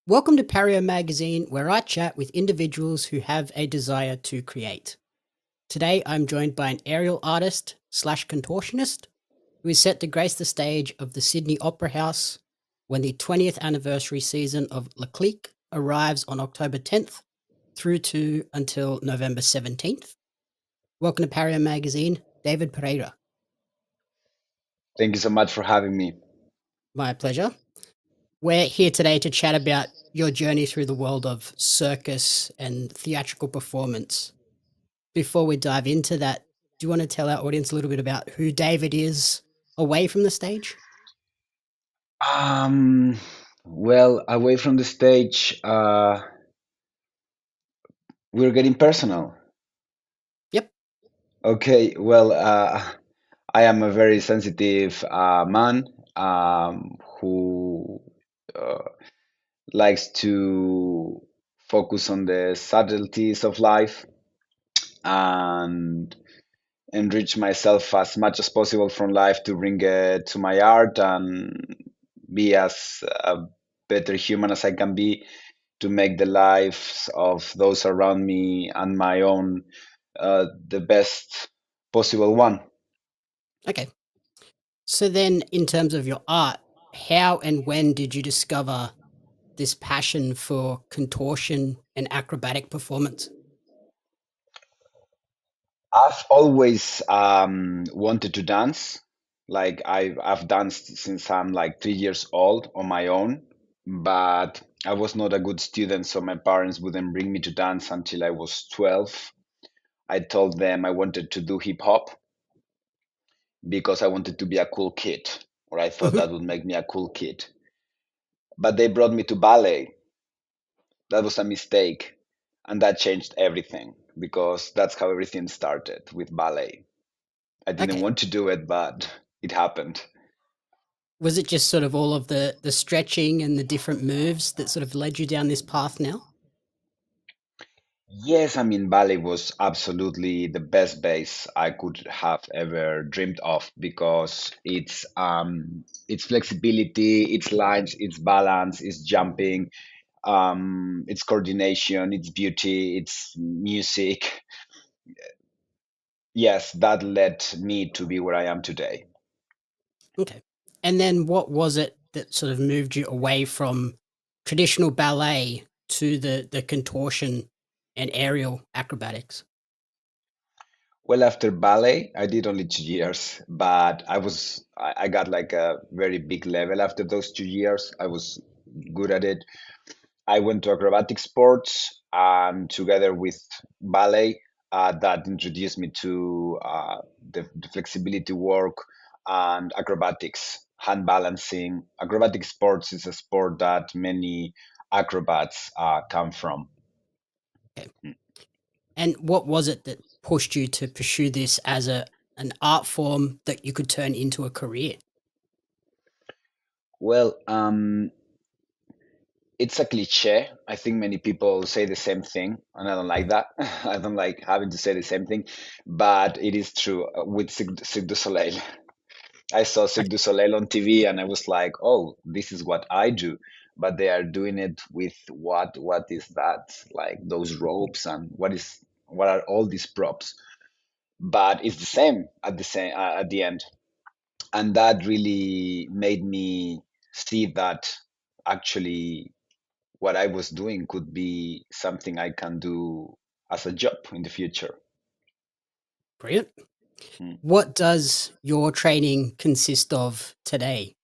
Welcome to Pario magazine, where I chat with individuals who have a desire to create. Today, I'm joined by an aerial artist slash contortionist who is set to grace the stage of the Sydney Opera House when the 20th anniversary season of Clique arrives on October 10th through to until November 17th. Welcome to Pario magazine, David Pereira. Thank you so much for having me. My pleasure. We're here today to chat about your journey through the world of circus and theatrical performance. Before we dive into that, do you want to tell our audience a little bit about who David is away from the stage? Um, well, away from the stage, we're getting personal. Yep. Okay, well, I am a very sensitive man who uh, likes to focus on the subtleties of life and enrich myself as much as possible from life to bring it to my art and be as a better human as I can be to make the lives of those around me and my own the best possible one. Okay. So then, in terms of your art, how and when did you discover this passion for contortion and acrobatic performance? I've always wanted to dance. Like I've danced since I'm like 3 years old on my own, but I was not a good student, so my parents wouldn't bring me to dance until I was 12. I told them I wanted to do hip hop because I wanted to be a cool kid, or I thought Mhm. that would make me a cool kid. But they brought me to ballet. That was a mistake, and that changed everything because that's how everything started with ballet. I didn't Okay. want to do it, but it happened. Was it just sort of all of the stretching and the different moves that sort of led you down this path now? Yes, I mean, ballet was absolutely the best base I could have ever dreamed of because it's flexibility, it's lines, it's balance, it's jumping, it's coordination, it's beauty, it's music. Yes, that led me to be where I am today. Okay. And then what was it that sort of moved you away from traditional ballet to the contortion and aerial acrobatics? Well, after ballet, I did only 2 years, but I got like a very big level after those 2 years. I was good at it. I went to acrobatic sports and together with ballet, that introduced me to the flexibility work and acrobatics, hand balancing. Acrobatic sports is a sport that many acrobats come from. Okay. And what was it that pushed you to pursue this as an art form that you could turn into a career? Well, it's a cliche. I think many people say the same thing, and I don't like that. I don't like having to say the same thing, but it is true with Cirque du Soleil. I saw Cirque du Soleil on TV, and I was like, "Oh, this is what I do." But they are doing it with what? What is that? Like those ropes, and what are all these props? But it's the same at the end, and that really made me see that actually what I was doing could be something I can do as a job in the future. Brilliant. Mm. What does your training consist of today?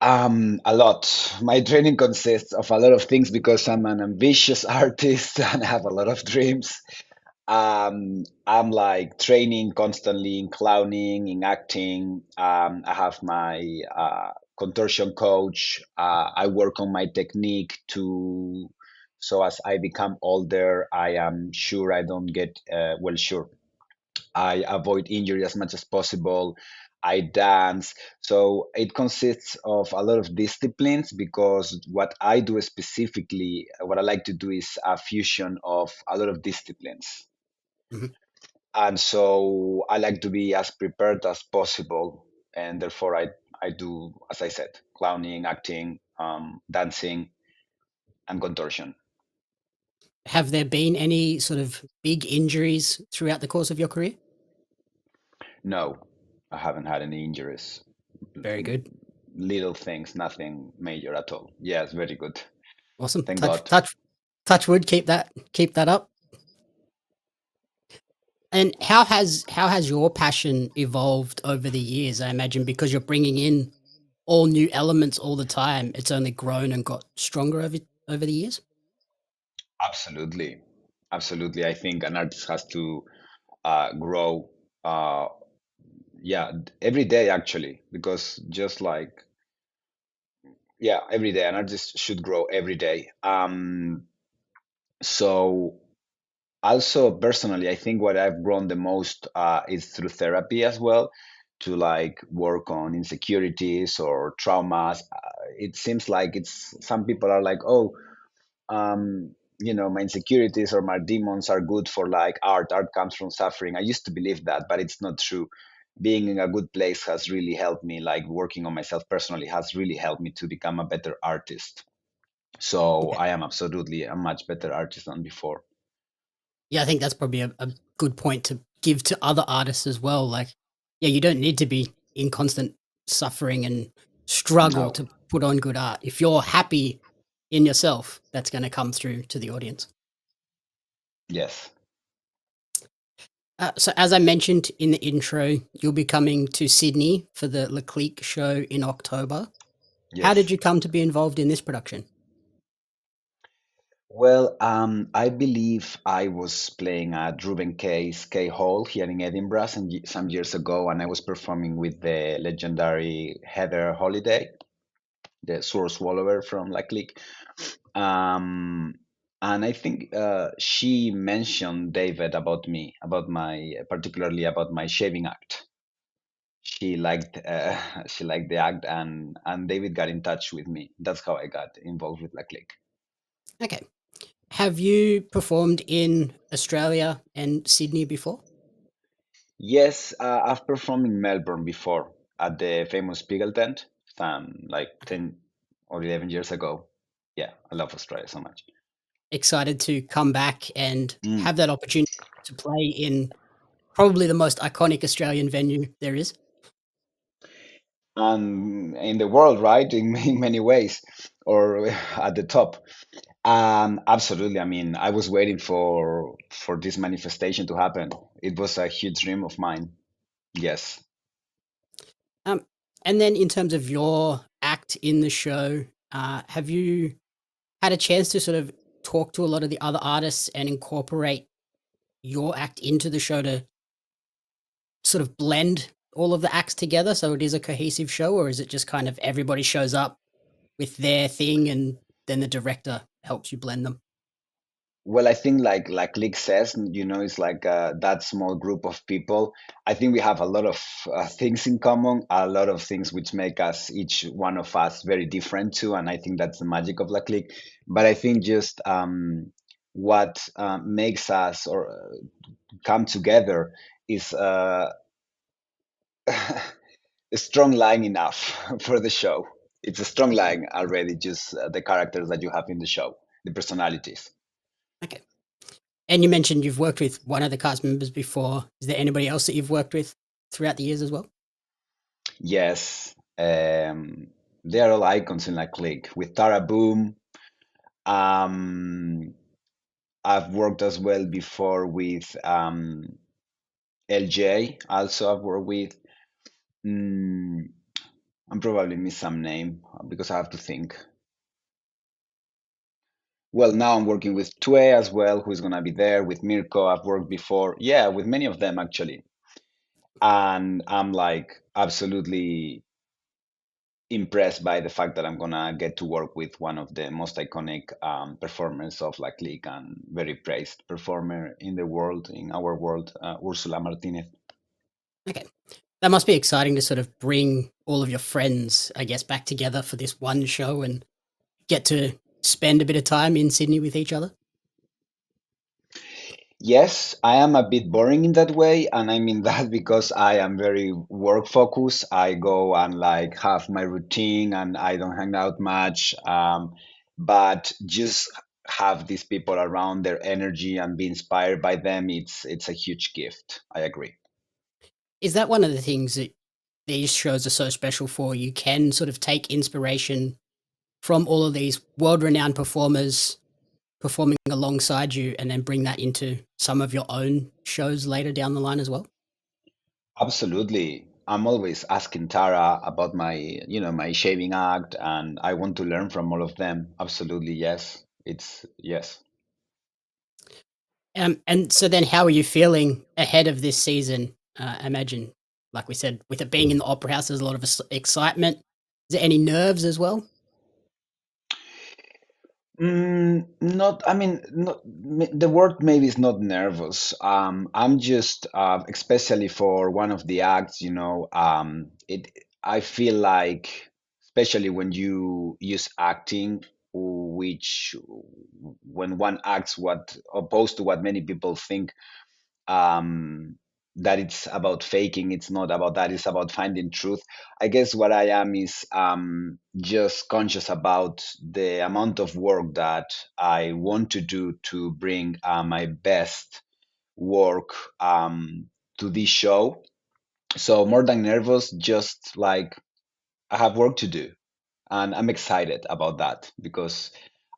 A lot. My training consists of a lot of things because I'm an ambitious artist and I have a lot of dreams. I'm like training constantly in clowning, in acting. I have my contortion coach. I work on my technique to, so as I become older, I am sure I don't get, well, sure. I avoid injury as much as possible. I dance. So it consists of a lot of disciplines because what I do specifically, what I like to do is a fusion of a lot of disciplines. Mhm. And so I like to be as prepared as possible. And therefore, I do, as I said, clowning, acting, dancing, and contortion. Have there been any sort of big injuries throughout the course of your career? No, I haven't had any injuries. Very good. Little things, nothing major at all. Yes, very good. Awesome. Thank Touch God. touch touch wood, keep that up. And how has your passion evolved over the years? I imagine because you're bringing in all new elements all the time, it's only grown and got stronger over the years? Absolutely. Absolutely. I think an artist has to grow, uh, yeah, every day actually, because just like, yeah, every day, an artist should grow every day. So also personally, I think what I've grown the most is through therapy as well, to like work on insecurities or traumas. It seems like it's some people are like, oh, my insecurities or my demons are good for like art. Art comes from suffering. I used to believe that, but it's not true. Being in a good place has really helped me. Like working on myself personally has really helped me to become a better artist. So Okay. I am absolutely a much better artist than before. Yeah, I think that's probably a good point to give to other artists as well. Like, yeah, you don't need to be in constant suffering and struggle No, to put on good art. If you're happy in yourself, that's going to come through to the audience. yes, So, as I mentioned in the intro, you'll be coming to Sydney for the Clique show in October. How did yes. you come to be involved in this production? Well, I believe I was playing at Ruben K Hall here in Edinburgh some years ago, and I was performing with the legendary Heather Holiday, the sword swallower from La Clique. Um, and I think she mentioned David about me, particularly about my shaving act. She liked she liked the act, and David got in touch with me. That's how I got involved with La Clique. Okay. Have you performed in Australia and Sydney before? Yes, I've performed in Melbourne before at the famous Pickle Tent, like Okay. 10 or 11 years ago. Yeah, I love Australia so much. Excited to come back and Mm. have that opportunity to play in probably the most iconic Australian venue there is. And in the world, right, in many ways, or at the top. Absolutely. I mean, I was waiting for this manifestation to happen. It was a huge dream of mine. Yes. Um, and then in terms of your act in the show, have you had a chance to sort of talk to a lot of the other artists and incorporate your act into the show to sort of blend all of the acts together so it is a cohesive show, or is it just kind of everybody shows up with their thing and then the director helps you blend them? Well, I think like Lick says, it's like that small group of people. I think we have a lot of things in common, a lot of things which make us each one of us very different too, and I think that's the magic of La Clique. But I think just what makes us or come together is a strong line enough for the show. It's a strong line already, just the characters that you have in the show, the personalities. Okay. And you mentioned you've worked with one of the cast members before. Is there anybody else that you've worked with throughout the years as well? Yes, they are all icons in La Clique. With Tara Boom, um, I've worked as well before with LJ. Also, I've worked with. Mm, I'm probably miss some name because I have to think. Well, now I'm working with Tue as well, who's gonna be there. With Mirko, I've worked before. Yeah, with many of them actually, and I'm like absolutely impressed by the fact that I'm gonna get to work with one of the most iconic performers of La Clique and very praised performer in the world, in our world, Ursula Martinez. Okay. That must be exciting to sort of bring all of your friends, I guess, back together for this one show and get to spend a bit of time in Sydney with each other. Yes, I am a bit boring in that way, and I mean that because I am very work focused. I go and like have my routine, and I don't hang out much. But just have these people around, their energy, and be inspired by them. It's a huge gift. I agree. Is that one of the things that these shows are so special for? You can sort of take inspiration from all of these world-renowned performers performing alongside you and then bring that into some of your own shows later down the line as well? Absolutely. I'm always asking Tara about my, my shaving act, and I want to learn from all of them. Absolutely, yes. It's yes. And so then how are you feeling ahead of this season? I imagine, like we said, with it being in the opera house, there's a lot of excitement. Is there any nerves as well? Not, I mean, not, the word maybe is not nervous. I'm just, especially for one of the acts, I feel like, especially when you use acting, which when one acts what opposed to what many people think, um, that it's about faking. It's not about that. It's about finding truth. I guess what I am is just conscious about the amount of work that I want to do to bring my best work to this show. So more than nervous, just like I have work to do, and I'm excited about that because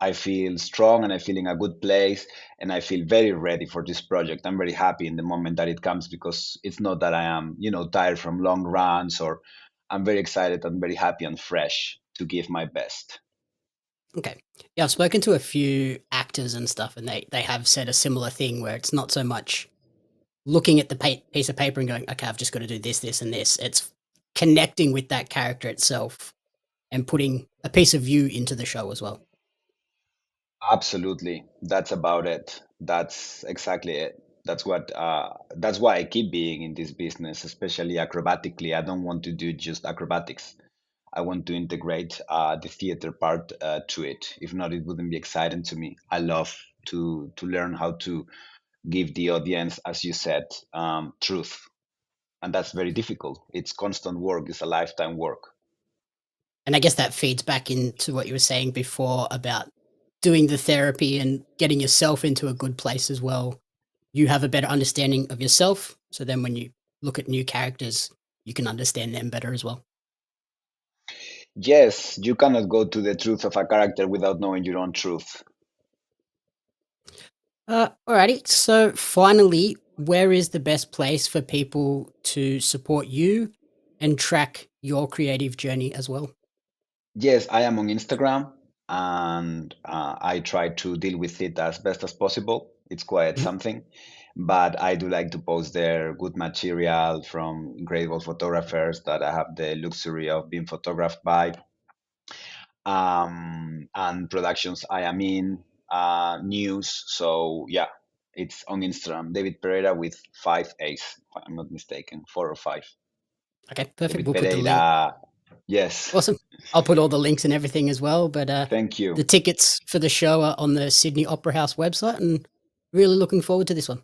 I feel strong and I feel in a good place and I feel very ready for this project. I'm very happy in the moment that it comes because it's not that I am, tired from long runs, or I'm very excited and very happy and fresh to give my best. Okay. Yeah, I've spoken to a few actors and stuff, and they have said a similar thing where it's not so much looking at the piece of paper and going, okay, I've just got to do this, this, and this. It's connecting with that character itself and putting a piece of you into the show as well. Absolutely. That's about it. That's exactly it. That's why I keep being in this business, especially acrobatically. I don't want to do just acrobatics. I want to integrate the theater part to it. If not, it wouldn't be exciting to me. I love to learn how to give the audience, as you said, truth, and that's very difficult. It's constant work. It's a lifetime work. And I guess that feeds back into what you were saying before about doing the therapy and getting yourself into a good place as well. You have a better understanding of yourself. So then when you look at new characters, you can understand them better as well. Yes, you cannot go to the truth of a character without knowing your own truth. Alrighty. So finally, where is the best place for people to support you and track your creative journey as well? Yes, I am on Instagram, and I try to deal with it as best as possible. It's quite Mhm. something, but I do like to post there good material from incredible photographers that I have the luxury of being photographed by, and productions I am in, news. So yeah, it's on Instagram, David Pereira with 5 A's, if I'm not mistaken, 4 or 5. Okay, perfect. David We'll put the link. Pereira. Yes, Awesome. I'll put all the links and everything as well. But thank the you. tickets for the show are on the Sydney Opera House website, and really looking forward to this one.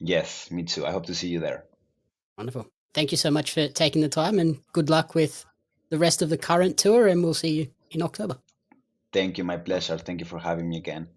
Yes, me too. I hope to see you there. Wonderful. Thank you so much for taking the time, and good luck with the rest of the current tour. And we'll see you in October. Thank you. My pleasure. Thank you for having me again.